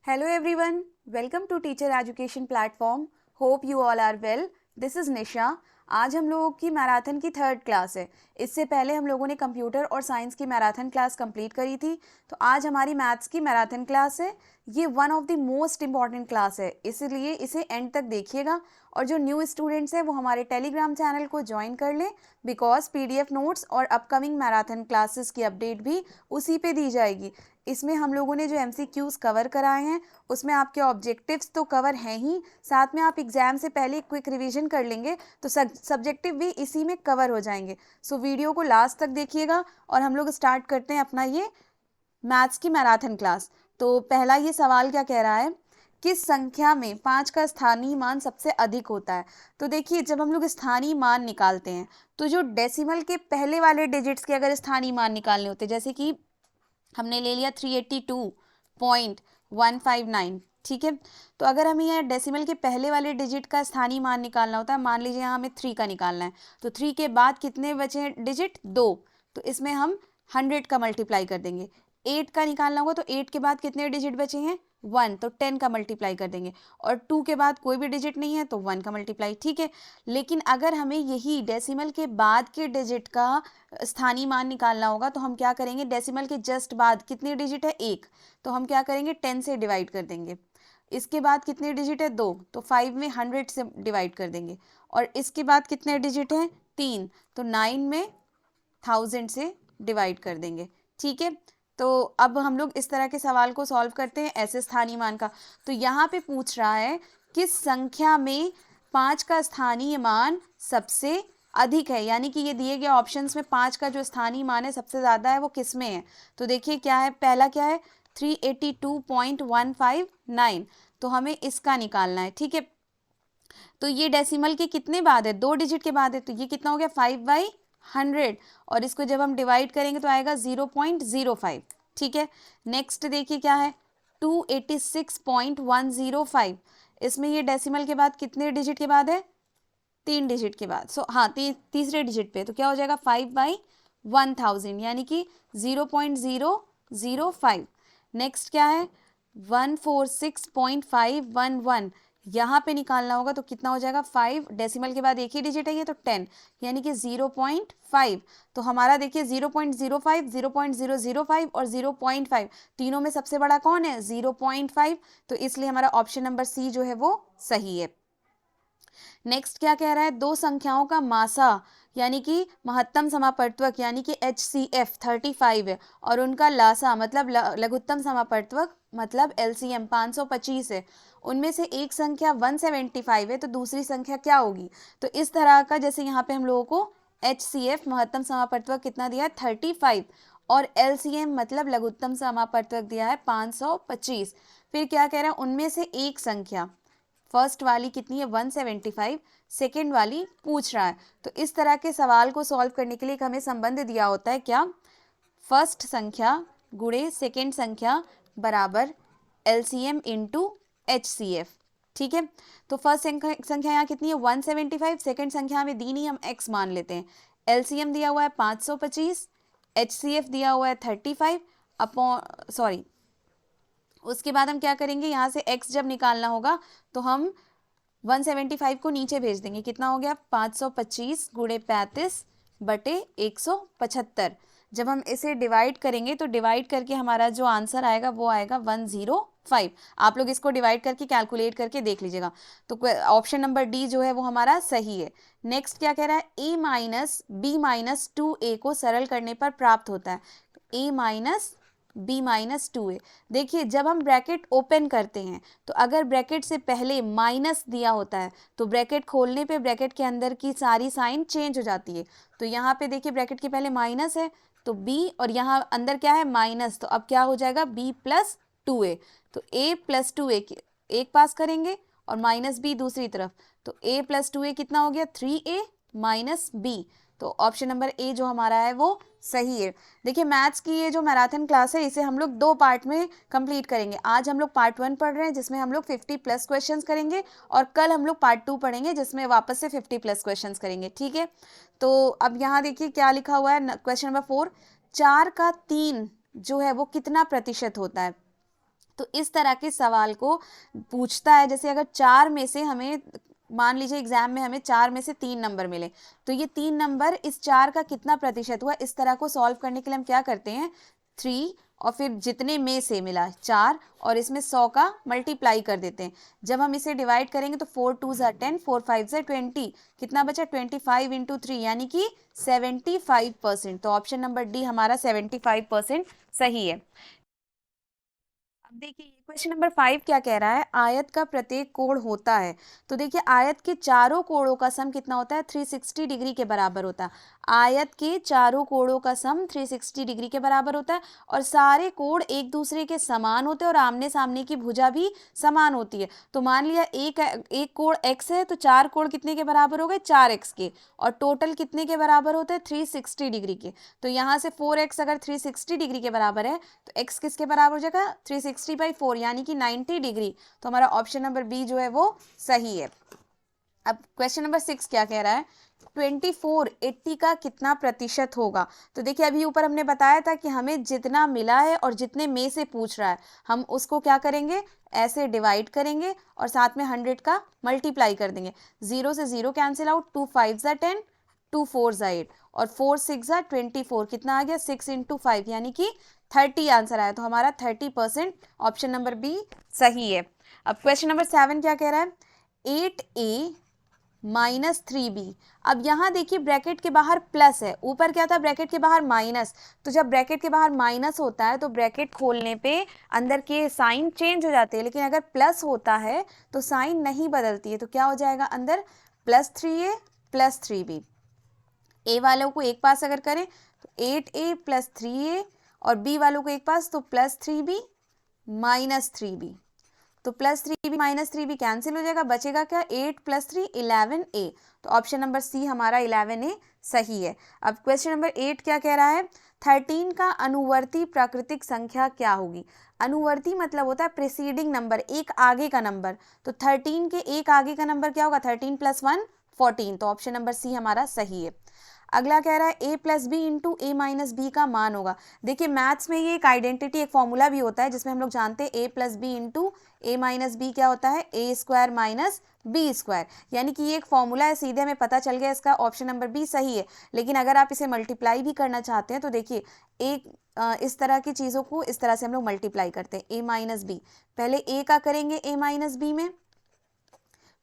Hello everyone, welcome to Teacher Education Platform. Hope you all are well. This is Nisha. आज हम लोगों की marathon की 3rd class है. इससे पहले हम लोगों ने कंप्यूटर और साइंस की मैराथन क्लास कंप्लीट करी थी. तो आज हमारी मैथ्स की मैराथन क्लास है. ये one of the most important class है, इसलिए इसे एंड तक देखिएगा. और जो न्यू स्टूडेंट्स हैं वो हमारे टेलीग्राम चैनल को ज्वाइन कर लें, बिकॉज PDF नोट्स और अपकमिंग मैराथन क्लासेस की अपडेट भी उसी पे दी जाएगी. इसमें हम लोगों ने जो MCQs कवर कराए हैं उसमें आपके ऑब्जेक्टिव्स तो कवर हैं ही, साथ में आप एग्जाम से पहले क्विक रिवीजन कर लेंगे तो सब्जेक्टिव भी इसी में कवर हो जाएंगे. सो वीडियो को लास्ट तक देखिएगा और हम लोग स्टार्ट करते हैं अपना ये मैथ्स की मैराथन क्लास. तो पहला ये सवाल क्या कह रहा है, किस संख्या में 5 का स्थानीय मान सबसे अधिक होता है. तो देखिए, जब हम लोग स्थानीय मान निकालते हैं तो जो डेसिमल के पहले वाले डिजिट्स के अगर स्थानीय मान निकालने होते हैं, जैसे कि हमने ले लिया 382.159, ठीक है. तो अगर हमें यहाँ डेसिमल के पहले वाले डिजिट का स्थानीय मान निकालना होता है, मान लीजिए यहाँ हमें 3 का निकालना है, तो 3 के बाद कितने बचे हैं डिजिट, 2. तो इसमें हम 100 का मल्टीप्लाई कर देंगे. 8 का निकालना होगा तो 8 के बाद कितने डिजिट बचे हैं, 1, तो 10 का मल्टीप्लाई कर देंगे. और 2 के बाद कोई भी डिजिट नहीं है तो 1 का मल्टीप्लाई, ठीक है. लेकिन अगर हमें यही डेसिमल के बाद के डिजिट का स्थानीय मान निकालना होगा तो हम क्या करेंगे, डेसिमल के जस्ट बाद कितने डिजिट है, 1, तो हम क्या करेंगे 10 से डिवाइड कर देंगे. इसके बाद कितने डिजिट है, 2, तो 5 में 100 से डिवाइड कर देंगे. और इसके बाद कितने डिजिट हैं, 3, तो 9 में 1000 से डिवाइड कर देंगे, ठीक है. तो अब हम लोग इस तरह के सवाल को सॉल्व करते हैं ऐसे स्थानीय मान का. तो यहाँ पे पूछ रहा है किस संख्या में 5 का स्थानीय मान सबसे अधिक है, यानी कि ये दिए गए ऑप्शंस में 5 का जो स्थानीय मान है सबसे ज़्यादा है वो किस में है. तो देखिए क्या है, पहला क्या है 382.159, तो हमें इसका निकालना है, ठीक है. तो ये डेसिमल के कितने बाद है, 2 डिजिट के बाद है, तो ये कितना हो गया 5/100. और इसको जब हम डिवाइड करेंगे तो आएगा 0.05, ठीक है. नेक्स्ट देखिए क्या है 286.105. इसमें ये डेसिमल के बाद कितने डिजिट के बाद है, 3 डिजिट के बाद. सो हाँ, तीसरे डिजिट पे, तो क्या हो जाएगा 5/1000, यानी कि 0.005. नेक्स्ट क्या है 146.511, यहाँ पे निकालना होगा तो कितना हो जाएगा 5, डेसिमल के बाद एक ही डिजिट है ये तो 10, यानी कि 0.5. तो हमारा देखिए 0.05, 0.005 और 0.5, तीनों में सबसे बड़ा कौन है, 0.5. तो इसलिए हमारा ऑप्शन नंबर सी जो है वो सही है. नेक्स्ट क्या कह रहा है, दो संख्याओं का मासा यानी कि महत्तम समापवर्तक यानी कि HCF 35 है और उनका लासा मतलब लघुत्तम समापवर्तक मतलब LCM 525 है. उनमें से एक संख्या 175 है तो दूसरी संख्या क्या होगी. तो इस तरह का, जैसे यहाँ पे हम लोगों को HCF महत्तम समापवर्तक कितना दिया है 35 और LCM मतलब लघुत्तम समापवर्तक दिया है 525. फिर क्या कह रहा है, उनमें से एक संख्या, फर्स्ट वाली कितनी है 175, सेकेंड वाली पूछ रहा है. तो इस तरह के सवाल को सॉल्व करने के लिए एक हमें संबंध दिया होता है, क्या, फर्स्ट संख्या गुणे सेकेंड संख्या बराबर LCM इंटू HCF, ठीक है. तो फर्स्ट संख्या यहाँ कितनी है 175, सेकेंड संख्या हमें दी नहीं, हम x मान लेते हैं. LCM दिया हुआ है 525, HCF दिया हुआ है 35 उसके बाद हम क्या करेंगे, यहाँ से x जब निकालना होगा तो हम 175 को नीचे भेज देंगे, कितना हो गया 525 गुणे 35 बटे 175. जब हम इसे डिवाइड करेंगे तो डिवाइड करके हमारा जो आंसर आएगा वो आएगा 105. आप लोग इसको डिवाइड करके कैलकुलेट करके देख लीजिएगा. तो ऑप्शन नंबर डी जो है वो हमारा सही है. नेक्स्ट क्या कह रहा है, a minus b minus 2a को सरल करने पर प्राप्त होता है a minus b minus 2a. देखिए जब हम ब्रैकेट ओपन करते हैं तो अगर ब्रैकेट से पहले माइनस दिया होता है तो ब्रैकेट खोलने पे ब्रैकेट के अंदर की सारी साइन चेंज हो जाती है. तो यहाँ पे देखिए ब्रैकेट के पहले माइनस है तो b और यहाँ अंदर क्या है माइनस, तो अब क्या हो जाएगा b प्लस 2a. तो a प्लस 2a एक पास करेंगे और माइनस b दूसरी तरफ, तो a प्लस 2a कितना हो गया 3a माइनस b. तो ऑप्शन नंबर ए जो हमारा है वो सही है. देखिए मैथ्स की ये जो मैराथन क्लास है इसे हम लोग 2 पार्ट में कंप्लीट करेंगे. आज हम लोग पार्ट 1 पढ़ रहे हैं जिसमें हम लोग 50+ क्वेश्चंस करेंगे और कल हम लोग पार्ट 2 पढ़ेंगे जिसमें वापस से 50+ क्वेश्चंस करेंगे, ठीक है. तो अब यहाँ देखिए क्या लिखा हुआ है, क्वेश्चन नंबर 4, 4 का 3 जो है वो कितना प्रतिशत होता है. तो इस तरह के सवाल को पूछता है, जैसे अगर 4 में से हमें, मान लीजिए एग्जाम में हमें 4 में से 3 नंबर मिले, तो ये 3 नंबर इस 4 का कितना प्रतिशत हुआ, इस तरह को सॉल्व करने के लिए हम क्या करते हैं, 3 और फिर जितने में से मिला 4 और इसमें 100 का मल्टीप्लाई कर देते हैं। जब हम इसे डिवाइड करेंगे तो 4 2 ज़ा 10, 4 5 ज़ा 20, कितना बचा 25 इंटू 3 यानी कि 75%। तो ऑप्शन नंबर डी हमारा 75% सही है। अब देखिए क्वेश्चन नंबर 5 क्या कह रहा है, आयत का प्रत्येक कोण होता है। तो देखिए आयत के चारों कोणों का सम कितना होता है, 360 डिग्री के बराबर होता है। आयत के चारों कोणों का सम 360 डिग्री के बराबर होता है और सारे कोण एक दूसरे के समान होते हैं और आमने सामने की भुजा भी समान होती है। तो मान लिया एक कोण x है तो 4 कोण कितने के बराबर हो गए, 4x के, और टोटल कितने के बराबर होते हैं, 360 डिग्री के। तो यहाँ से 4x अगर 360 डिग्री के बराबर है तो x किसके बराबर हो जाएगा, 360/4 यानी कि 90 डिग्री। तो हमारा ऑप्शन नंबर बी जो है वो सही है। अब क्वेश्चन नंबर 6 क्या कह रहा है, 24 80 का कितना प्रतिशत होगा। तो देखिए अभी ऊपर हमने बताया था कि हमें जितना मिला है और जितने में से पूछ रहा है हम उसको क्या करेंगे, ऐसे डिवाइड करेंगे और साथ में 100 का मल्टीप्लाई कर देंगे। 0 से 0 कैंसिल आउट, 2 5 ज़ा 10, 2 4 ज़ा 8 और 4 6 ज़ा 24, कितना आ गया 6 इंटू 5 यानी कि 30 आंसर आया। तो हमारा 30% ऑप्शन नंबर बी सही है। अब क्वेश्चन नंबर 7 क्या कह रहा है, 8a माइनस 3b। अब यहाँ देखिए ब्रैकेट के बाहर प्लस है, ऊपर क्या था ब्रैकेट के बाहर माइनस। तो जब ब्रैकेट के बाहर माइनस होता है तो ब्रैकेट खोलने पे अंदर के साइन चेंज हो जाते हैं, लेकिन अगर प्लस होता है तो साइन नहीं बदलती है। तो क्या हो जाएगा अंदर, प्लस 3a प्लस 3b। ए वालों को एक पास अगर करें तो 8a प्लस 3a और बी वालों को एक पास तो प्लस 3b माइनस 3b। तो plus 3b minus 3b cancel हो जाएगा, बचेगा क्या 8 प्लस 3 11a। तो ऑप्शन नंबर सी हमारा 11a सही है। अब क्वेश्चन नंबर 8 क्या कह रहा है, 13 का अनुवर्ती प्राकृतिक संख्या क्या होगी। अनुवर्ती मतलब होता है प्रीसीडिंग नंबर, एक आगे का नंबर। तो 13 के एक आगे का नंबर क्या होगा, 13 + 1 14। तो ऑप्शन नंबर सी हमारा सही है। अगला कह रहा है a plus B into A minus B का मान होगा। देखिए मैथ्स में ये एक आइडेंटिटी, एक फॉर्मूला भी होता है जिसमें हम लोग जानते हैं a plus B into A minus B क्या होता है, a square minus B square. यानी कि ये एक फॉर्मूला है, सीधे हमें पता चल गया, इसका ऑप्शन नंबर बी सही है। लेकिन अगर आप इसे मल्टीप्लाई भी करना चाहते हैं तो देखिए एक इस तरह की चीज़ों को इस तरह से हम लोग मल्टीप्लाई करते हैं, a माइनस बी। पहले a का करेंगे a माइनस बी में,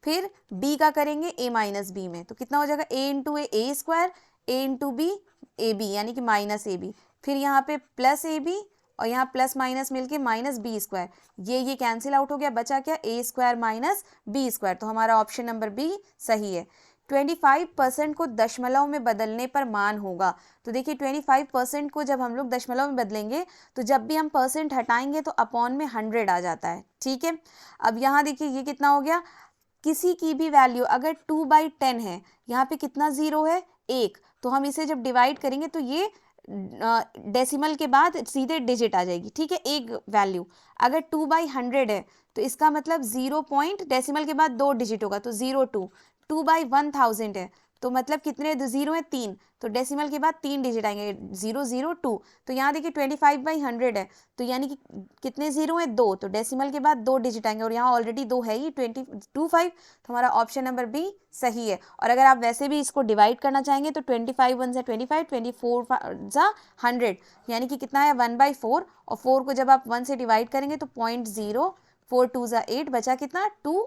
फिर b का करेंगे a माइनस बी में। तो कितना हो जाएगा a into A square, a into B A B यानी कि माइनस ए बी, फिर यहाँ पे प्लस ए बी और यहाँ प्लस माइनस मिलके माइनस बी स्क्वायर। ये कैंसिल आउट हो गया, बचा क्या a square minus B square. तो हमारा ऑप्शन नंबर बी सही है। 25% को दशमलव में बदलने पर मान होगा। तो देखिए 25% को जब हम लोग दशमलव में बदलेंगे तो जब भी हम परसेंट हटाएंगे तो अपॉन में 100 आ जाता है, ठीक है। अब यहाँ देखिए ये कितना हो गया, किसी की भी वैल्यू अगर 2/10 है, यहाँ पे कितना जीरो है 1, तो हम इसे जब डिवाइड करेंगे तो ये डेसिमल के बाद सीधे डिजिट आ जाएगी, ठीक है, एक वैल्यू। अगर 2/100 है तो इसका मतलब 0 पॉइंट डेसिमल के बाद 2 डिजिट होगा तो 02। 2/1000 है तो मतलब कितने जीरो है 3, तो डेसिमल के बाद 3 डिजिट आएंगे 002। तो यहाँ देखिए 25/100 है तो यानी कि कितने जीरो है 2, तो डेसिमल के बाद 2 डिजिट आएंगे और यहाँ ऑलरेडी 2 है ही 25। तो हमारा ऑप्शन नंबर बी सही है। और अगर आप वैसे भी इसको डिवाइड करना चाहेंगे तो 25 1 ज़ा 25, 24 ज़ा 100 यानी कि कितना है 1/4, और 4 को जब आप 1 से डिवाइड करेंगे तो 0.0, 4 2 ज़ा 8, बचा कितना 2,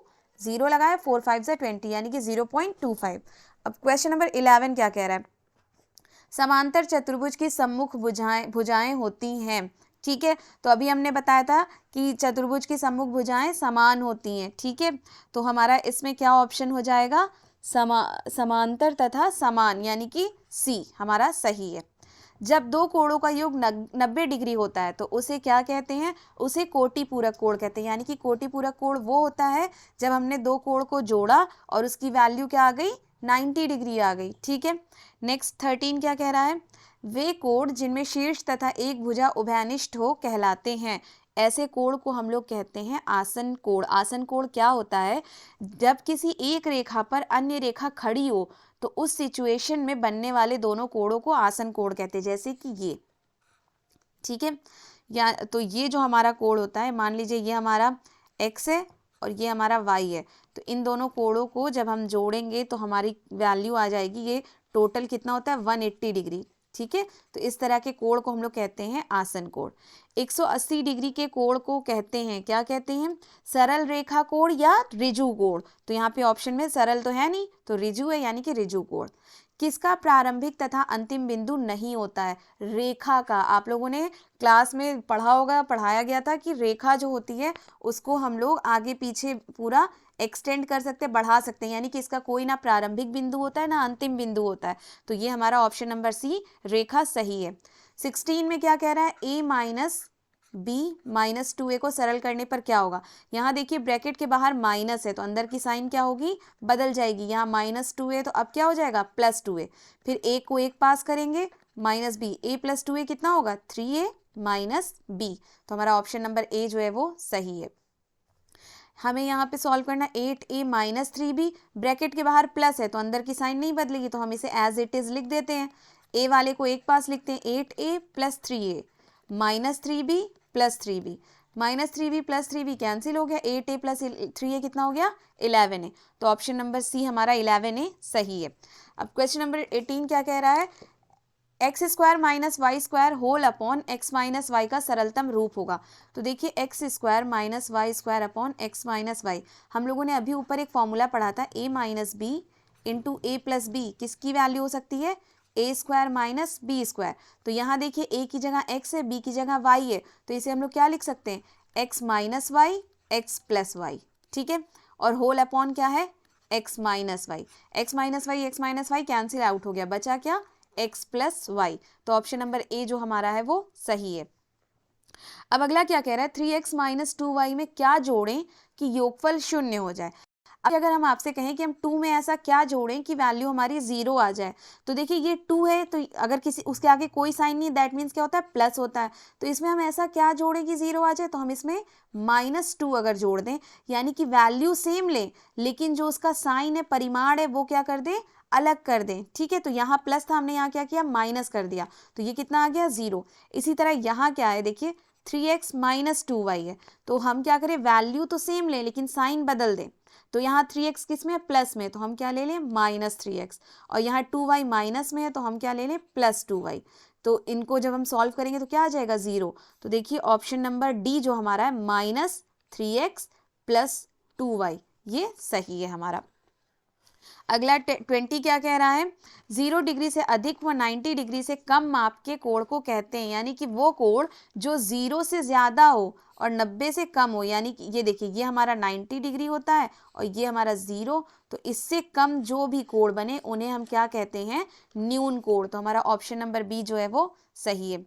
0 लगाया, 4 5 ज़ा 20 यानी कि 0.25। अब क्वेश्चन नंबर 11 क्या कह रहा है, समांतर चतुर्भुज की सम्मुख भुजाएं होती हैं, ठीक है। तो अभी हमने बताया था कि चतुर्भुज की सम्मुख भुजाएं समान होती हैं, ठीक है। तो हमारा इसमें क्या ऑप्शन हो जाएगा, समांतर तथा समान यानी कि सी हमारा सही है। जब दो कोणों का योग 90 डिग्री होता है तो उसे क्या कहते हैं, उसे कोटि पूरक कोण कहते हैं। यानी कि कोटि पूरक कोण वो होता है जब हमने दो कोण को जोड़ा और उसकी वैल्यू क्या आ गई 90 डिग्री आ गई, ठीक है। नेक्स्ट 13 क्या कह रहा है, वे कोण जिनमें शीर्ष तथा एक भुजा उभयनिष्ठ हो कहलाते हैं। ऐसे कोण को हम लोग कहते हैं आसन कोण। आसन कोण क्या होता है, जब किसी एक रेखा पर अन्य रेखा खड़ी हो तो उस सिचुएशन में बनने वाले दोनों कोणों को आसन कोण कहते हैं, जैसे कि ये, ठीक है। या तो ये जो हमारा कोड होता है, मान लीजिए ये हमारा x है और ये हमारा y है, तो इन दोनों कोड़ों को जब हम जोड़ेंगे तो हमारी वैल्यू आ जाएगी, ये टोटल कितना होता है 180 डिग्री। ठीक है, तो इस तरह के कोण को हम लोग कहते हैं आसन कोण। 180 डिग्री के कोण को कहते हैं, क्या कहते हैं, सरल रेखा कोण या ऋजु कोण। तो यहाँ पे ऑप्शन में सरल तो है नहीं, तो ऋजु है, यानी कि ऋजु कोण। किसका प्रारंभिक तथा अंतिम बिंदु नहीं होता है, रेखा का। आप लोगों ने क्लास में पढ़ा होगा, पढ़ाया गया था कि रेखा जो होती है उसको हम लोग आगे पीछे पूरा एक्सटेंड कर सकते हैं, बढ़ा सकते हैं, यानी कि इसका कोई ना प्रारंभिक बिंदु होता है ना अंतिम बिंदु होता है। तो ये हमारा ऑप्शन नंबर सी रेखा सही है। 16 में क्या कह रहा है, a minus B minus 2a को सरल करने पर क्या होगा। यहाँ देखिए ब्रैकेट के बाहर माइनस है तो अंदर की साइन क्या होगी, बदल जाएगी। यहाँ माइनस 2a तो अब क्या हो जाएगा प्लस 2a, फिर a को एक पास करेंगे minus B, a plus 2a कितना होगा 3a माइनस बी। तो हमारा ऑप्शन नंबर ए जो है वो सही है। हमें यहाँ पे सॉल्व करना 8a माइनस 3b, ब्रैकेट के बाहर प्लस है तो अंदर की साइन नहीं बदलेगी, तो हम इसे एज इट इज लिख देते हैं। a वाले को एक पास लिखते हैं, 8a plus 3a minus 3b plus 3b, minus 3b plus 3b cancel हो गया, 8a प्लस 3a कितना हो गया 11 है। तो ऑप्शन नंबर सी हमारा 11 सही है। अब क्वेश्चन नंबर 18 क्या कह रहा है, X square minus Y square whole upon X minus Y का सरलतम रूप होगा। तो देखिए X square minus Y square upon X minus Y, हम लोगों ने अभी ऊपर एक फॉर्मूला पढ़ा था, a minus B into A plus B, किसकी वैल्यू हो सकती है A square minus B square. तो यहाँ देखिए a की जगह x है, b की जगह y है, तो इसे हम लोग क्या लिख सकते हैं x minus Y X plus Y. ठीक है, और होल अपॉन क्या है x minus Y, X minus Y X minus Y cancel out हो गया, बचा क्या x प्लस वाई। तो ऑप्शन नंबर ए जो हमारा है वो सही है। अब अगला क्या कह रहा है, 3x माइनस 2y में क्या जोड़ें कि योगफल शून्य हो जाए। अब अगर हम आपसे कहें कि हम 2 में ऐसा क्या जोड़ें कि वैल्यू हमारी 0 आ जाए, तो देखिए ये 2 है तो अगर किसी उसके आगे कोई साइन नहीं, दैट मीन्स क्या होता है प्लस होता है। तो इसमें हम ऐसा क्या जोड़ें कि 0 आ जाए, तो हम इसमें -2 अगर जोड़ दें, यानी कि वैल्यू सेम लें लेकिन जो उसका साइन है परिमाण है वो क्या कर दें अलग कर दें। ठीक है, तो यहाँ प्लस था, हमने यहाँ क्या किया माइनस कर दिया, तो ये कितना आ गया 0। इसी तरह यहाँ क्या है देखिए 3x माइनस 2y है, तो हम क्या करें वैल्यू तो सेम लें लेकिन साइन बदल दें। तो यहाँ 3x किस में है प्लस में, तो हम क्या ले लें -3x, और यहाँ 2y माइनस में है तो हम क्या ले लें +2y। तो इनको जब हम सॉल्व करेंगे तो क्या आ जाएगा 0। तो देखिए ऑप्शन नंबर डी जो हमारा है -3x + 2y, ये सही है हमारा। अगला 20 क्या कह रहा है, 0 डिग्री से अधिक व 90 डिग्री से कम माप के कोण को कहते हैं, यानी कि वो कोण जो 0 से ज़्यादा हो और 90 से कम हो। यानी कि ये देखिए ये हमारा 90 डिग्री होता है और ये हमारा 0, तो इससे कम जो भी कोण बने उन्हें हम क्या कहते हैं न्यून कोण। तो हमारा ऑप्शन नंबर बी जो है वो सही है।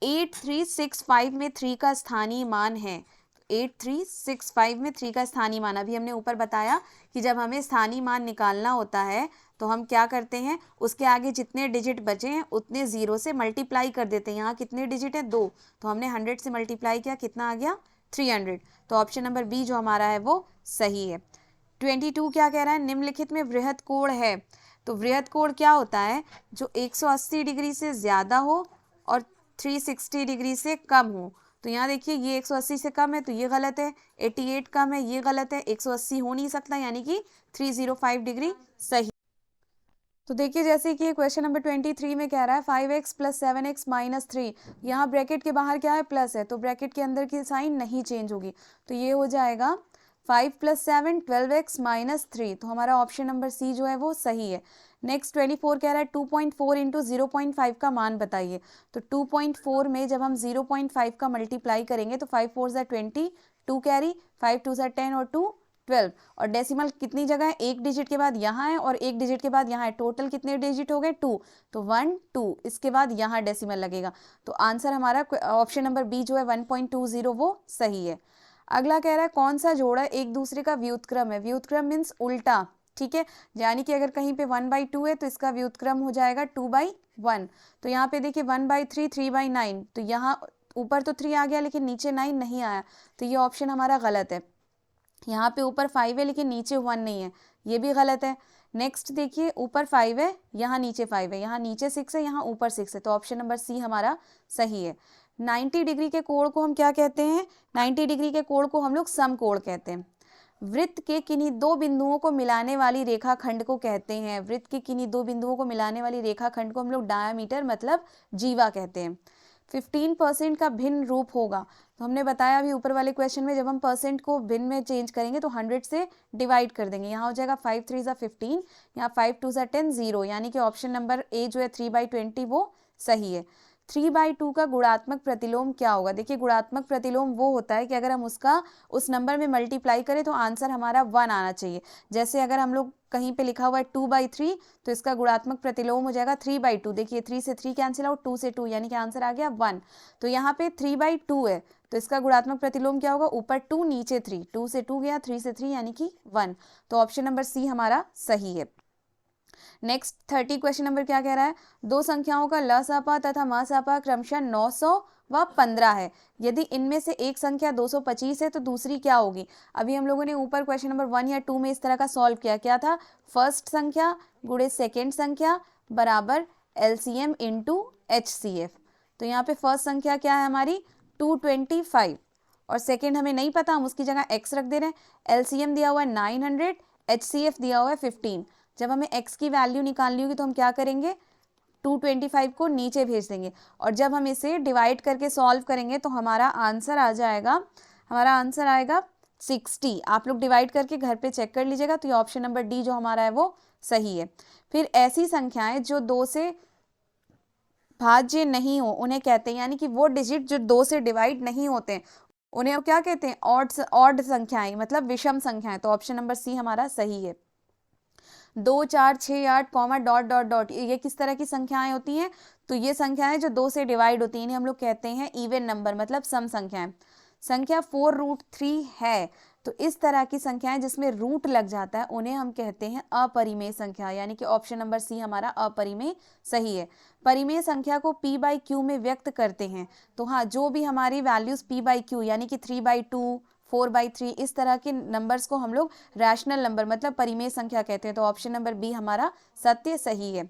8365 में 3 का स्थानीय मान है, 8365 में 3 का स्थानीय मान, अभी हमने ऊपर बताया कि जब हमें स्थानीय मान निकालना होता है तो हम क्या करते हैं उसके आगे जितने डिजिट बचे हैं उतने 0 से मल्टीप्लाई कर देते हैं। यहाँ कितने डिजिट है 2, तो हमने 100 से मल्टीप्लाई किया, कितना आ गया 300। तो ऑप्शन नंबर बी जो हमारा है वो सही है। 22 क्या कह रहा है, निम्नलिखित में वृहद कोण है। तो वृहद कोण क्या होता है, जो 180 डिग्री से ज़्यादा हो और 360 डिग्री से कम हो। तो यहाँ देखिए ये 180 से कम है तो ये गलत है, 88 कम है ये गलत है, 180 हो नहीं सकता, यानी कि 305 डिग्री सही। तो देखिए जैसे कि क्वेश्चन नंबर 23 में कह रहा है 5x + 7x - 3, यहाँ ब्रैकेट के बाहर क्या है प्लस है, तो ब्रैकेट के अंदर की साइन नहीं चेंज होगी, तो ये हो जाएगा 5 + 7 12x - 3। तो हमारा ऑप्शन नंबर सी जो है वो सही है। नेक्स्ट 24 कह रहा है 2.4 × 0.5 का मान बताइए। तो 2.4 में जब हम 0.5 का मल्टीप्लाई करेंगे तो 5 4 ज़ा 20, 2 कैरी, 5 2 ज़ा 10 और 2 12, और डेसिमल कितनी जगह है एक डिजिट के बाद यहाँ है और एक डिजिट के बाद यहाँ है, टोटल कितने डिजिट हो गए 2, तो 1 2, इसके बाद यहाँ डेसिमल लगेगा। तो आंसर हमारा ऑप्शन नंबर बी जो है 1.20 वो सही है। अगला कह रहा है कौन सा जोड़ा एक दूसरे का व्युत्क्रम है। व्युत्क्रम मीन्स उल्टा, ठीक है, यानी कि अगर कहीं पे 1/2 है तो इसका व्युत्क्रम हो जाएगा 2/1। तो यहाँ पे देखिए 1/3 3/9, तो यहाँ ऊपर तो 3 आ गया लेकिन नीचे 9 नहीं आया, तो ये ऑप्शन हमारा गलत है। यहाँ पे ऊपर 5 है लेकिन नीचे 1 नहीं है, ये भी गलत है। नेक्स्ट देखिए ऊपर 5 है यहाँ नीचे 5 है, यहाँ नीचे 6 है यहाँ ऊपर 6 है, तो ऑप्शन नंबर सी हमारा सही है। 90 डिग्री के कोण को हम क्या कहते हैं? 90 डिग्री के कोण को हम लोग समकोण कहते हैं। वृत्त के किन्हीं दो बिंदुओं को मिलाने वाली रेखाखंड को कहते हैं, वृत्त के किन्हीं दो बिंदुओं को मिलाने वाली रेखाखंड को हम लोग डायामीटर मतलब जीवा कहते हैं। 15% का भिन्न रूप होगा, तो हमने बताया अभी ऊपर वाले क्वेश्चन में, जब हम परसेंट को भिन्न में चेंज करेंगे तो 100 से डिवाइड कर देंगे। यहाँ हो जाएगा 5 3 ज़ा 15, यहाँ 5 2 ज़ा 10, 0, यानी कि ऑप्शन नंबर ए जो है 3/20 वो सही है। 3/2 का गुणात्मक प्रतिलोम क्या होगा? देखिए गुणात्मक प्रतिलोम वो होता है कि अगर हम उसका उस नंबर में मल्टीप्लाई करें तो आंसर हमारा 1 आना चाहिए। जैसे अगर हम लोग कहीं पे लिखा हुआ है 2/3, तो इसका गुणात्मक प्रतिलोम हो जाएगा 3/2। देखिए 3 से 3 कैंसिल आउट, 2 से 2, यानी कि आंसर आ गया 1। तो यहाँ पे 3/2 है, तो इसका गुणात्मक प्रतिलोम क्या होगा? ऊपर 2 नीचे 3, 2 से 2 गया, 3 से 3 यानी कि 1। तो ऑप्शन नंबर सी हमारा सही है। नेक्स्ट 30 क्वेश्चन नंबर क्या कह रहा है? दो संख्याओं का लसापा तथा मासापा क्रमशः 900 व 15 है। यदि इनमें से एक संख्या 225 है तो दूसरी क्या होगी? अभी हम लोगों ने ऊपर क्वेश्चन नंबर 1 या 2 में इस तरह का सॉल्व किया। क्या था? फर्स्ट संख्या गुणे सेकेंड संख्या बराबर LCM इंटू HCF। तो यहाँ पे फर्स्ट संख्या क्या है हमारी? 225, और सेकेंड हमें नहीं पता, हम उसकी जगह x रख दे रहे हैं। LCM दिया हुआ है 900, HCF दिया हुआ है 15। जब हमें x की वैल्यू निकालनी होगी तो हम क्या करेंगे? 225 को नीचे भेज देंगे, और जब हम इसे डिवाइड करके सॉल्व करेंगे तो हमारा आंसर आएगा 60। आप लोग डिवाइड करके घर पे चेक कर लीजिएगा। तो ये ऑप्शन नंबर डी जो हमारा है वो सही है। फिर ऐसी संख्याएं जो 2 से भाज्य नहीं हो उन्हें कहते हैं, यानी कि वो डिजिट जो 2 से डिवाइड नहीं होते हैं उन्हें क्या कहते हैं? ऑड संख्याएं, मतलब विषम संख्याएं। तो ऑप्शन नंबर सी हमारा सही है। 2 4 6 8 कॉमा डॉट डॉट डॉट, ये किस तरह की संख्याएं होती हैं? तो ये संख्याएं जो 2 से डिवाइड होती हैं इन्हें हम लोग कहते हैं इवन नंबर, मतलब सम संख्याएं। संख्या 4√3 है, तो इस तरह की संख्याएं जिसमें रूट लग जाता है उन्हें हम कहते हैं अपरिमेय संख्या, यानी कि ऑप्शन नंबर सी हमारा अपरिमेय सही है। परिमेय संख्या को p/q में व्यक्त करते हैं, तो हाँ, जो भी हमारी वैल्यूज p/q यानी कि 3/2 4/3 इस तरह के नंबर्स को हम लोग रैशनल नंबर मतलब परिमेय संख्या कहते हैं। तो ऑप्शन नंबर बी हमारा सत्य सही है।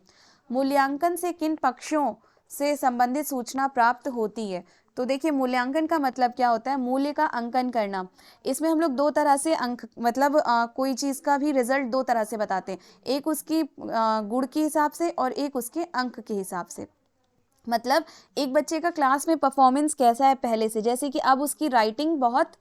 मूल्यांकन से किन पक्षों से संबंधित सूचना प्राप्त होती है? तो देखिए मूल्यांकन का मतलब क्या होता है? मूल्य का अंकन करना। इसमें हम लोग दो तरह से अंक मतलब कोई चीज़ का भी रिजल्ट दो तरह से बताते हैं, एक उसकी गुण के हिसाब से और एक उसके अंक के हिसाब से। मतलब एक बच्चे का क्लास में परफॉर्मेंस कैसा है पहले से, जैसे कि अब उसकी राइटिंग बहुत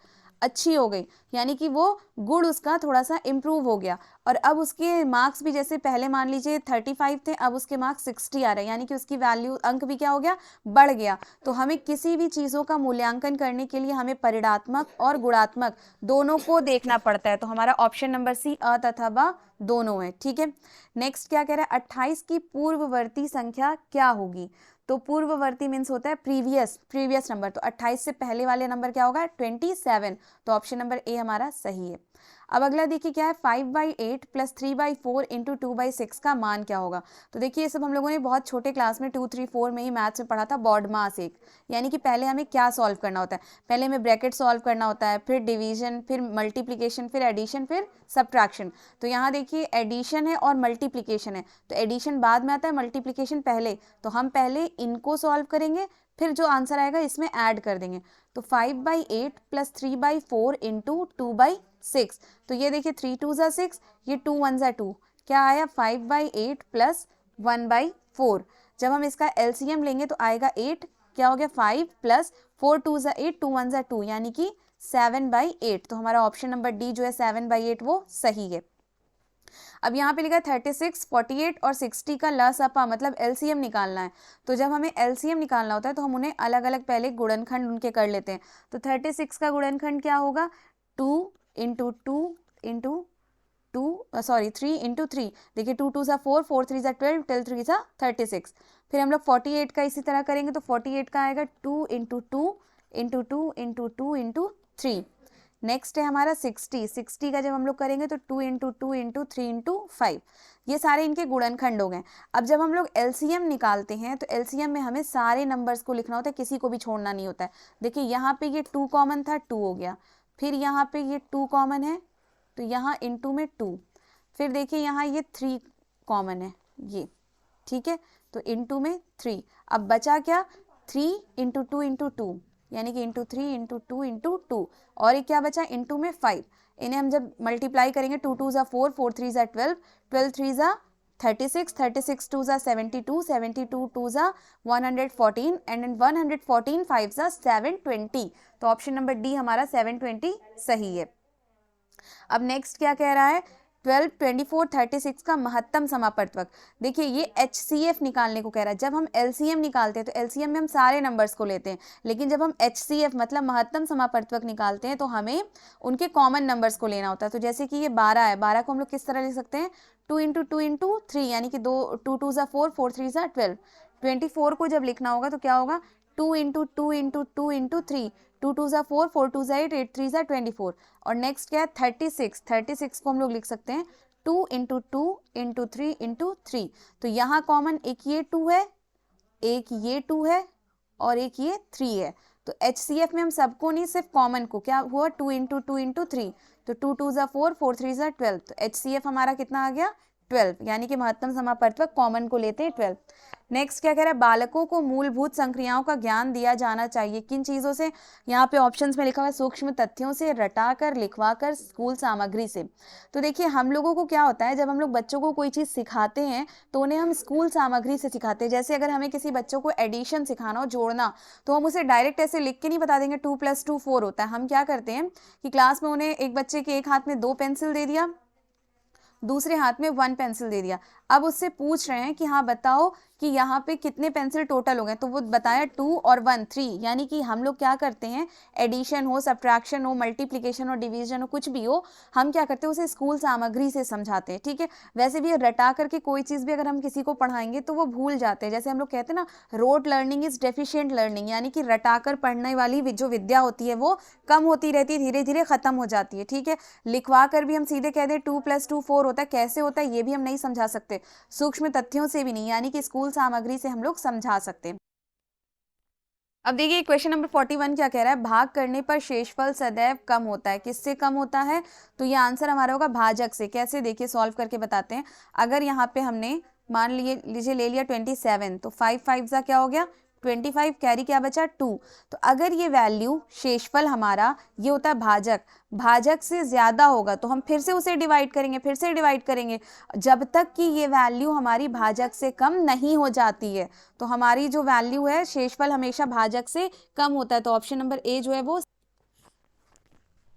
अच्छी हो गई, यानी कि वो गुण उसका थोड़ा सा इम्प्रूव हो गया, और अब उसके मार्क्स भी जैसे पहले मान लीजिए 35 थे, अब उसके मार्क्स 60 आ रहे हैं, यानी कि उसकी वैल्यू अंक भी क्या हो गया? बढ़ गया। तो हमें किसी भी चीज़ों का मूल्यांकन करने के लिए हमें परिणात्मक और गुणात्मक दोनों को देखना पड़ता है। तो हमारा ऑप्शन नंबर सी अ तथा ब दोनों है। ठीक है, नेक्स्ट क्या कह रहा है? 28 की पूर्ववर्ती संख्या क्या होगी? तो पूर्ववर्ती मीन्स होता है प्रीवियस नंबर, तो 28 से पहले वाले नंबर क्या होगा? 27। तो ऑप्शन नंबर ए हमारा सही है। अब अगला देखिए क्या है? 5/8 प्लस 3/4 इंटू 2/6 का मान क्या होगा? तो देखिए ये सब हम लोगों ने बहुत छोटे क्लास में 2 3 4 में ही मैथ्स में पढ़ा था, बॉड मास 1, यानी कि पहले हमें क्या सॉल्व करना होता है? पहले हमें ब्रैकेट सॉल्व करना होता है, फिर डिवीजन, फिर मल्टीप्लीकेशन, फिर एडिशन, फिर सब्ट्रैक्शन। तो यहाँ देखिए एडिशन है और मल्टीप्लीकेशन है, तो एडिशन बाद में आता है, मल्टीप्लीकेशन पहले। तो हम पहले इनको सॉल्व करेंगे, फिर जो आंसर आएगा इसमें ऐड कर देंगे। तो 5/8 प्लस 3/4 इंटू 2/6, तो ये देखिए 3 2 ज़ा 6, ये 2 1 ज़ा 2, क्या आया? 5/8 प्लस 1/4। जब हम इसका LCM लेंगे तो आएगा 8, क्या हो गया? 5 प्लस 4 2 ज़ा 8, 2 1 ज़ा 2, यानी कि 7/8। तो हमारा ऑप्शन नंबर डी जो है 7/8 वो सही है। अब यहाँ पे लिखा है 36, 48 और 60 का लसापा मतलब LCM निकालना है। तो जब हमें LCM निकालना होता है तो हम उन्हें अलग अलग पहले गुणनखंड उनके कर लेते हैं। तो 36 का गुणनखंड क्या होगा? 2 इंटू 2 इंटू 3 इंटू 3, देखिए 2 2 ज़ा 4, 4 3 ज़ा 12, 12 3 ज़ा 36। फिर हम लोग 48 का इसी तरह करेंगे, तो 48 का आएगा 2 into 2 into 2 into 2 into 3। Next है हमारा 60 का जब हम लोग करेंगे तो 2 इंटू 2 इंटू 3 इंटू 5। ये सारे इनके गुणनखंड हो गए। अब जब हम लोग LCM निकालते हैं तो LCM में हमें सारे नंबर्स को लिखना होता है, किसी को भी छोड़ना नहीं होता है। देखिए यहाँ पे ये 2 कॉमन था, 2 हो गया, फिर यहाँ पे ये 2 कॉमन है तो यहाँ इंटू में 2, फिर देखिए यहाँ ये 3 कॉमन है ये, ठीक है, तो इंटू में 3। अब बचा क्या? 3 इंटू 2 इंटू 2 यानी कि इंटू 3 इंटू 2 इंटू 2, और एक क्या बचा इंटू में 5। इन्हें हम जब मल्टीप्लाई करेंगे 2 2 ज़ा 4, 4 3 ज़ा 12, 12 3 ज़ा 36, 36 2 ज़ा 72, 72 2 ज़ा 114 एंड 114 5 ज़ा 720। तो ऑप्शन नंबर डी हमारा 720 सही है। अब नेक्स्ट क्या कह रहा है, 12, 24, 36 का महत्तम समापवर्तक। देखिए ये HCF निकालने को कह रहा है। जब हम LCM निकालते हैं तो LCM में हम सारे नंबर्स को लेते हैं, लेकिन जब हम HCF मतलब महत्तम समापवर्तक निकालते हैं तो हमें उनके कॉमन नंबर्स को लेना होता है। तो जैसे कि ये 12 है, 12 को हम लोग किस तरह लिख सकते हैं, 2 इंटू 2 इंटू 3 यानी कि 2 2 ज़ा 4, 4 3 ज़ा 12। 24 को जब लिखना होगा तो क्या होगा, 2 इंटू 2 इंटू 2 इंटू 3, 2 2 ज़ा 4, 4 2 ज़ा 8, 8 3 ज़ा 24। और नेक्स्ट क्या है 36, 36 को हम लोग लिख सकते हैं 2 इंटू 2 इंटू 3 इंटू 3। तो यहाँ कॉमन एक ये 2 है, एक ये 2 है और एक ये 3 है। तो HCF में हम सबको नहीं, सिर्फ कॉमन को, क्या हुआ 2 इंटू 2 इंटू 3, तो 2 2 ज़ा 4, 4 3 ज़ा 12। तो HCF हमारा कितना आ गया 12, यानी कि महत्तम समापवर्तक कॉमन को लेते हैं 12। नेक्स्ट क्या कह रहा है, बालकों को मूलभूत संक्रियाओं का ज्ञान दिया जाना चाहिए किन चीज़ों से। यहाँ पे ऑप्शंस में लिखा हुआ है सूक्ष्म तथ्यों से, रटाकर, लिखवाकर, स्कूल सामग्री से। तो देखिए हम लोगों को क्या होता है, जब हम लोग बच्चों को कोई चीज़ सिखाते हैं तो उन्हें हम स्कूल सामग्री से सिखाते हैं। जैसे अगर हमें किसी बच्चों को एडिशन सिखाना हो, जोड़ना, तो हम उसे डायरेक्ट ऐसे लिख के नहीं बता देंगे 2 + 2 4 होता है। हम क्या करते हैं कि क्लास में उन्हें एक बच्चे के एक हाथ में 2 पेंसिल दे दिया, दूसरे हाथ में 1 पेंसिल दे दिया। अब उससे पूछ रहे हैं कि हाँ बताओ कि यहाँ पे कितने पेंसिल टोटल हो गए, तो वो बताया 2 और 1 3। यानी कि हम लोग क्या करते हैं, एडिशन हो, सब्ट्रैक्शन हो, मल्टीप्लिकेशन हो, डिवीजन हो, कुछ भी हो, हम क्या करते हैं उसे स्कूल सामग्री से समझाते हैं। ठीक है, वैसे भी रटा करके कोई चीज़ भी अगर हम किसी को पढ़ाएंगे तो वो भूल जाते हैं। जैसे हम लोग कहते हैं ना, rote learning is deficient learning, यानी कि रटाकर पढ़ने वाली जो विद्या होती है वो कम होती रहती है, धीरे धीरे खत्म हो जाती है। ठीक है, लिखवा कर भी हम सीधे कह दें 2 + 2 4 होता है, कैसे होता है ये भी हम नहीं समझा सकते, सूक्ष्म तथ्यों से भी नहीं, यानी कि स्कूल सामग्री से हम लोग समझा सकते हैं। अब देखिए क्वेश्चन नंबर 41 क्या कह रहा है, भाग करने पर शेषफल सदैव कम होता है, किससे कम होता है। तो ये आंसर हमारा होगा भाजक से। कैसे, देखिए सॉल्व करके बताते हैं। अगर यहाँ पे हमने मान लीजिए ले लिया 27, तो 5 5 ज़ा क्या हो गया 25, कैरी क्या बचा 2। तो अगर ये वैल्यू शेषफल हमारा ये होता है भाजक, भाजक से ज्यादा होगा तो हम फिर से उसे डिवाइड करेंगे, फिर से डिवाइड करेंगे, जब तक कि ये वैल्यू हमारी भाजक से कम नहीं हो जाती है। तो हमारी जो वैल्यू है शेषफल हमेशा भाजक से कम होता है। तो ऑप्शन नंबर ए जो है वो।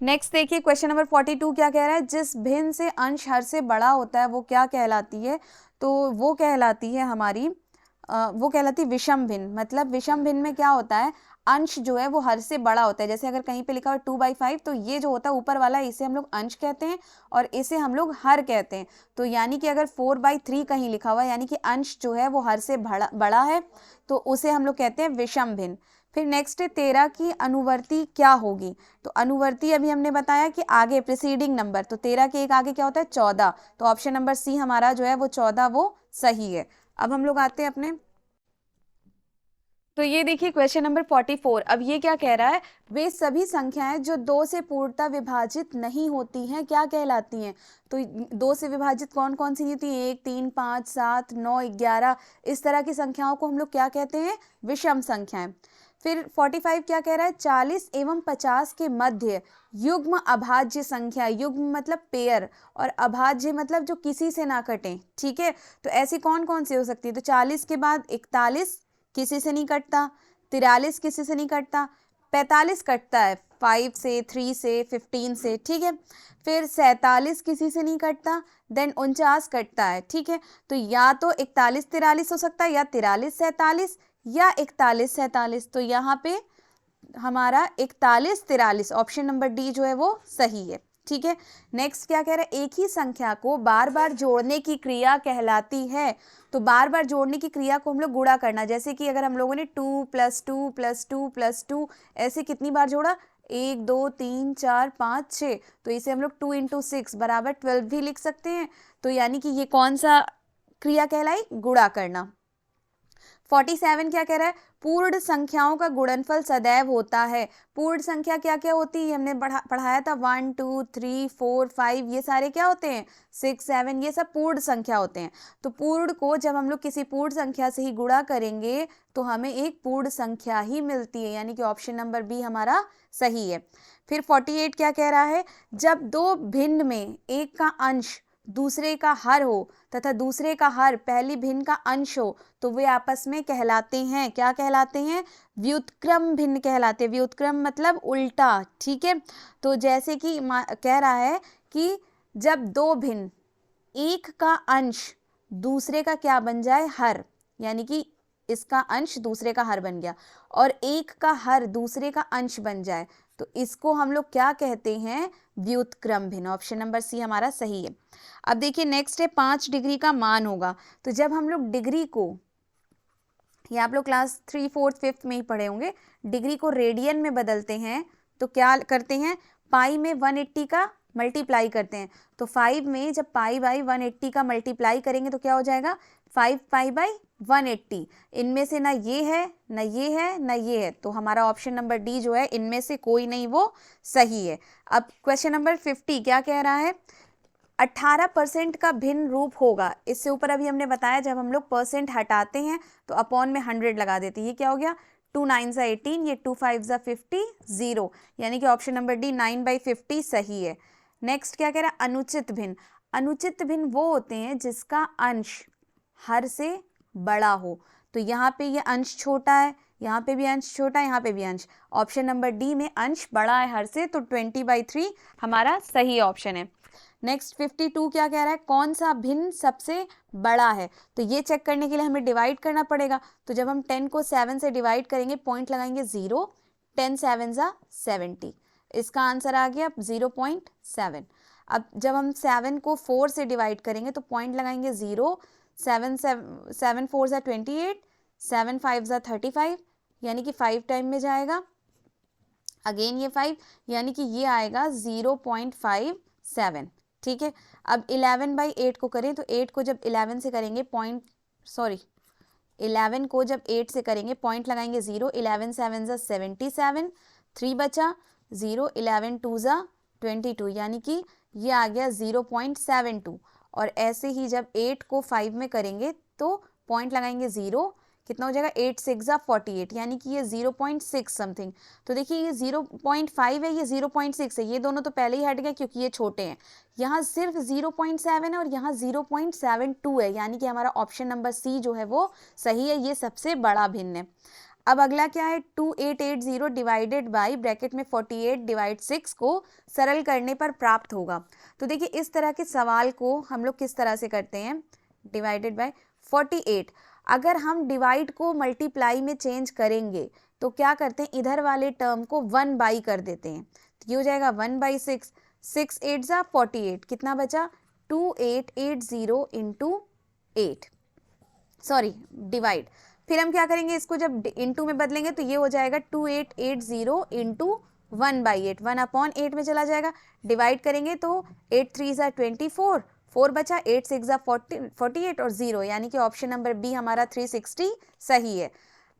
नेक्स्ट देखिए क्वेश्चन नंबर 42 क्या कह रहा है, जिस भिन्न से अंश हर से बड़ा होता है वो क्या कहलाती है। तो वो कहलाती है हमारी वो कहलाती है विषम भिन्न। मतलब विषम भिन्न में क्या होता है, अंश जो है वो हर से बड़ा होता है। जैसे अगर कहीं पे लिखा हुआ 2/5, तो ये जो होता है ऊपर वाला, इसे हम लोग अंश कहते हैं और इसे हम लोग हर कहते हैं। तो यानी कि अगर 4/3 कहीं लिखा हुआ है, यानी कि अंश जो है वो हर से बड़ा है, तो उसे हम लोग कहते हैं विषम भिन्न। फिर नेक्स्ट है 13 की अनुवर्ती क्या होगी। तो अनुवर्ती अभी हमने बताया कि आगे प्रीसीडिंग नंबर, तो 13 के एक आगे क्या होता है 14। तो ऑप्शन नंबर सी हमारा जो है वो 14 वो सही है। अब हम लोग आते हैं अपने, तो ये देखिए क्वेश्चन नंबर 44। अब ये क्या कह रहा है, वे सभी संख्याएं जो 2 से पूर्णतः विभाजित नहीं होती हैं क्या कहलाती हैं। तो 2 से विभाजित कौन कौन सी होती हैं, 1 3 5 7 9 11, इस तरह की संख्याओं को हम लोग क्या कहते हैं, विषम संख्याएं। फिर 45 क्या कह रहा है, 40 एवं 50 के मध्य युग्म अभाज्य संख्या, युग्म मतलब पेयर, और अभाज्य मतलब जो किसी से ना कटे। ठीक है, तो ऐसी कौन कौन सी हो सकती है। तो 40 के बाद 41 किसी से नहीं कटता, 43 किसी से नहीं कटता, 45 कटता है 5 से, 3 से, 15 से। ठीक है, फिर 47 किसी से नहीं कटता, देन 49 कटता है। ठीक है, तो या तो 41 43 हो सकता है, या 43 47, या 41 47। तो यहाँ पे हमारा 41 43, ऑप्शन नंबर डी जो है वो सही है। ठीक है, नेक्स्ट क्या कह रहा है, एक ही संख्या को बार बार जोड़ने की क्रिया कहलाती है। तो बार बार जोड़ने की क्रिया को हम लोग गुणा करना, जैसे कि अगर हम लोगों ने 2 + 2 + 2 + 2 ऐसे कितनी बार जोड़ा, 1 2 3 4 5 6, तो इसे हम लोग 2 × 6 = 12 भी लिख सकते हैं। तो यानी कि ये कौन सा क्रिया कहलाई, गुणा करना। 47 क्या कह रहा है, पूर्ण संख्याओं का गुणनफल सदैव होता है। पूर्ण संख्या क्या क्या होती है, हमने पढ़ाया था 1 2 3 4 5, ये सारे क्या होते हैं, 6 7, ये सब पूर्ण संख्या होते हैं। तो पूर्ण को जब हम लोग किसी पूर्ण संख्या से ही गुणा करेंगे तो हमें एक पूर्ण संख्या ही मिलती है, यानी कि ऑप्शन नंबर बी हमारा सही है। फिर 48 क्या कह रहा है, जब दो भिन्न में एक का अंश दूसरे का हर हो तथा दूसरे का हर पहली भिन्न का अंश हो तो वे आपस में कहलाते हैं, क्या कहलाते हैं, व्युत्क्रम भिन्न कहलाते हैं। व्युत्क्रम मतलब उल्टा, ठीक है। तो जैसे कि कह रहा है कि जब दो भिन्न एक का अंश दूसरे का क्या बन जाए, हर, यानी कि इसका अंश दूसरे का हर बन गया, और एक का हर दूसरे का अंश बन जाए तो इसको हम लोग क्या कहते हैं, व्युत्क्रम भिन्न। ऑप्शन नंबर सी हमारा सही है। अब देखिए नेक्स्ट है 5 डिग्री का मान होगा। तो जब हम लोग डिग्री को, ये आप लोग क्लास 3 4 5 में ही पढ़े होंगे, डिग्री को रेडियन में बदलते हैं तो क्या करते हैं, पाई में 180 का मल्टीप्लाई करते हैं। तो 5 में जब पाई बाई 180 का मल्टीप्लाई करेंगे तो क्या हो जाएगा, 5 पाई बाई 180। इनमें से ना ये है ना ये है ना ये है, तो हमारा ऑप्शन नंबर डी जो है इनमें से कोई नहीं वो सही है। अब क्वेश्चन नंबर 50 क्या कह रहा है, 18% का भिन्न रूप होगा। इससे ऊपर अभी हमने बताया जब हम लोग परसेंट हटाते हैं तो अपॉन में 100 लगा देते हैं। ये क्या हो गया, 2 9 सा 18, ये 2 5 सा 50, 0, यानी कि ऑप्शन नंबर डी 9/50 सही है। नेक्स्ट क्या कह रहा है, अनुचित भिन्न। अनुचित भिन्न वो होते हैं जिसका अंश हर से बड़ा हो। तो यहाँ पे ये अंश छोटा है, यहाँ पे भी अंश छोटा है, यहाँ पे भी अंश, ऑप्शन नंबर डी में अंश बड़ा है हर से, तो 20/3 हमारा सही ऑप्शन है। नेक्स्ट 52 क्या कह रहा है, कौन सा भिन्न सबसे बड़ा है। तो ये चेक करने के लिए हमें डिवाइड करना पड़ेगा। तो जब हम 10 को 7 से डिवाइड करेंगे, पॉइंट लगाएंगे 0, 10 7 सा 70, इसका आंसर आ गया 0.7। अब जब हम 7 को 4 से डिवाइड करेंगे तो पॉइंट लगाएंगे 0, 7 4 सा 28, 7 5 सा 35, यानी कि 5 टाइम में जाएगा, अगेन ये 5, यानी कि ये आएगा 0.57, ठीक है। अब 11/8 को करें तो 8 को जब 11 से करेंगे 11 को जब 8 से करेंगे पॉइंट लगाएंगे 0, 11 7 सा 77, 3 बचा, 0, 11 2 सा 22, यानी कि ये आ गया 0.72। और ऐसे ही जब 8 को 5 में करेंगे तो पॉइंट लगाएंगे 0, कितना हो जाएगा, 8 6 जा 48, यानी कि ये 0.6 समथिंग। तो देखिए ये 0.5 है, ये 0.6 है, ये दोनों तो पहले ही हट गए क्योंकि ये छोटे हैं। यहाँ सिर्फ 0.7 है और यहाँ 0.72 है, यानी कि हमारा ऑप्शन नंबर सी जो है वो सही है, ये सबसे बड़ा भिन्न है। अब अगला क्या है, 2880 डिवाइडेड बाई ब्रैकेट में 48 डिवाइड 6 को सरल करने पर प्राप्त होगा। तो देखिए इस तरह के सवाल को हम लोग किस तरह से करते हैं, डिवाइडेड बाई 48, अगर हम डिवाइड को मल्टीप्लाई में चेंज करेंगे तो क्या करते हैं, इधर वाले टर्म को 1 बाई कर देते हैं, तो ये हो जाएगा 1/6, 6 8 सा 48, कितना बचा, 2880 इंटू 8, सॉरी डिवाइड। फिर हम क्या करेंगे, इसको जब इंटू में बदलेंगे तो ये हो जाएगा 2880 इंटू 1/8, 1/8 में चला जाएगा। डिवाइड करेंगे तो 8 3 सा 24, 4 बचा, 8 6 सा 48 और 0, यानी कि ऑप्शन नंबर बी हमारा 360 सही है।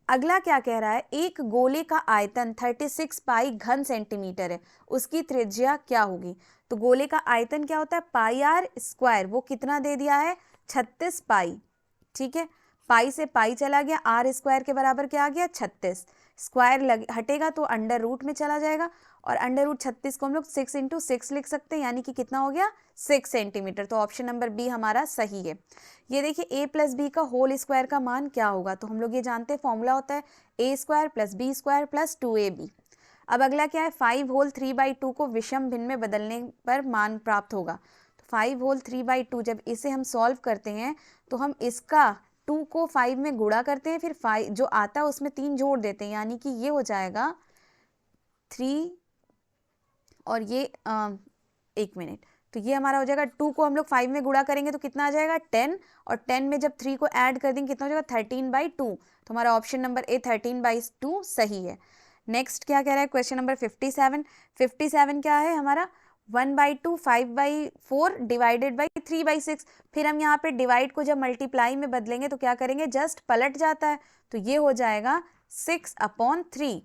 अगला क्या कह रहा है, एक गोले का आयतन 36 पाई घन सेंटीमीटर है, उसकी त्रिज्या क्या होगी। तो गोले का आयतन क्या होता है, पाई आर स्क्वायर, वो कितना दे दिया है, 36 पाई, ठीक है। पाई से पाई चला गया, आर स्क्वायर के बराबर क्या आ गया, 36, स्क्वायर हटेगा तो अंडर रूट में चला जाएगा, और अंडर रूट 36 को हम लोग 6 इंटू 6 लिख सकते हैं, यानी कि कितना हो गया, 6 सेंटीमीटर। तो ऑप्शन नंबर बी हमारा सही है। ये देखिए a प्लस बी का होल स्क्वायर का मान क्या होगा, तो हम लोग ये जानते हैं फॉर्मूला होता है a square plus B square plus 2ab। अब अगला क्या है, 5 होल 3/2 को विषम भिन्न में बदलने पर मान प्राप्त होगा। तो 5 होल 3/2 जब इसे हम सॉल्व करते हैं तो हम इसका 2 को 5 में गुणा करते हैं, फिर 5 जो आता है उसमें 3 जोड़ देते हैं, यानी कि ये हो जाएगा 3 और ये 1 मिनट, तो ये हमारा हो जाएगा 2 को हम लोग 5 में गुणा करेंगे तो कितना आ जाएगा 10, और 10 में जब 3 को ऐड कर देंगे कितना हो जाएगा 13/2। तो हमारा ऑप्शन नंबर ए 13/2 सही है। नेक्स्ट क्या कह रहा है, क्वेश्चन नंबर 57 क्या है हमारा, 1/2, 5/4 डिवाइडेड बाई 3/6। फिर हम यहाँ पे डिवाइड को जब मल्टीप्लाई में बदलेंगे तो क्या करेंगे, जस्ट पलट जाता है, तो ये हो जाएगा 6/3।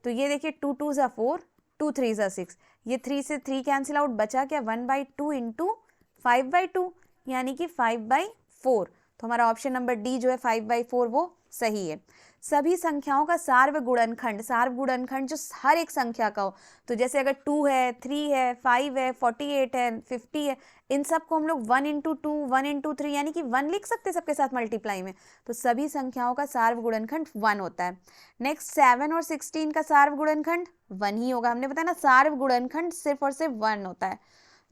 तो ये देखिए 2 2 ज़ा 4, 2 3 ज़ा 6, ये 3 से 3 कैंसिल आउट, बचा क्या 1/2 इंटू 5/2 यानी कि 5/4। तो हमारा ऑप्शन नंबर डी जो है 5/4 वो सही है। सभी संख्याओं का सार्वगुणनखंड, सार्वगुणनखंड जो हर एक संख्या का हो, तो जैसे अगर 2 है, 3 है, 5 है, 48 है, 50 है, इन सब को हम लोग 1 × 2, 1 × 3 यानी कि 1 लिख सकते हैं सबके साथ मल्टीप्लाई में। तो सभी संख्याओं का सार्वगुणनखंड 1 होता है। नेक्स्ट 7 और 16 का सार्वगुणनखंड 1 ही होगा, हमने बताया ना सार्वगुणनखंड सिर्फ और सिर्फ 1 होता है।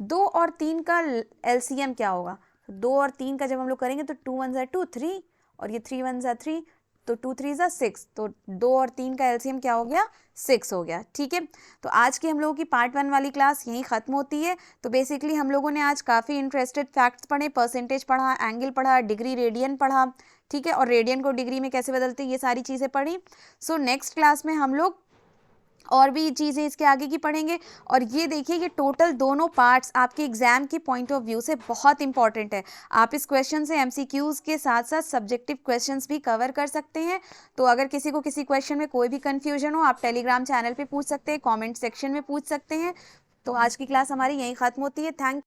2 और 3 का एलसीएम क्या होगा, 2 और 3 का जब हम लोग करेंगे तो 2 1 ज़ा 2 3 और ये 3 1 ज़ा 3, तो 2 3 ज़ा 6, तो 2 और 3 का एलसीएम क्या हो गया, 6 हो गया। ठीक है, तो आज की हम लोगों की पार्ट 1 वाली क्लास यहीं ख़त्म होती है। तो बेसिकली हम लोगों ने आज काफ़ी इंटरेस्टेड फैक्ट्स पढ़े, परसेंटेज पढ़ा, एंगल पढ़ा, डिग्री रेडियन पढ़ा, ठीक है, और रेडियन को डिग्री में कैसे बदलते हैं ये सारी चीज़ें पढ़ी। सो नेक्स्ट क्लास में हम लोग और भी चीज़ें इसके आगे की पढ़ेंगे। और ये देखिए ये टोटल दोनों पार्ट्स आपके एग्जाम के पॉइंट ऑफ व्यू से बहुत इंपॉर्टेंट है। आप इस क्वेश्चन से एमसीक्यूज के साथ साथ सब्जेक्टिव क्वेश्चंस भी कवर कर सकते हैं। तो अगर किसी को किसी क्वेश्चन में कोई भी कंफ्यूजन हो, आप टेलीग्राम चैनल पे पूछ सकते हैं, कमेंट सेक्शन में पूछ सकते हैं। तो आज की क्लास हमारी यहीं ख़त्म होती है। थैंक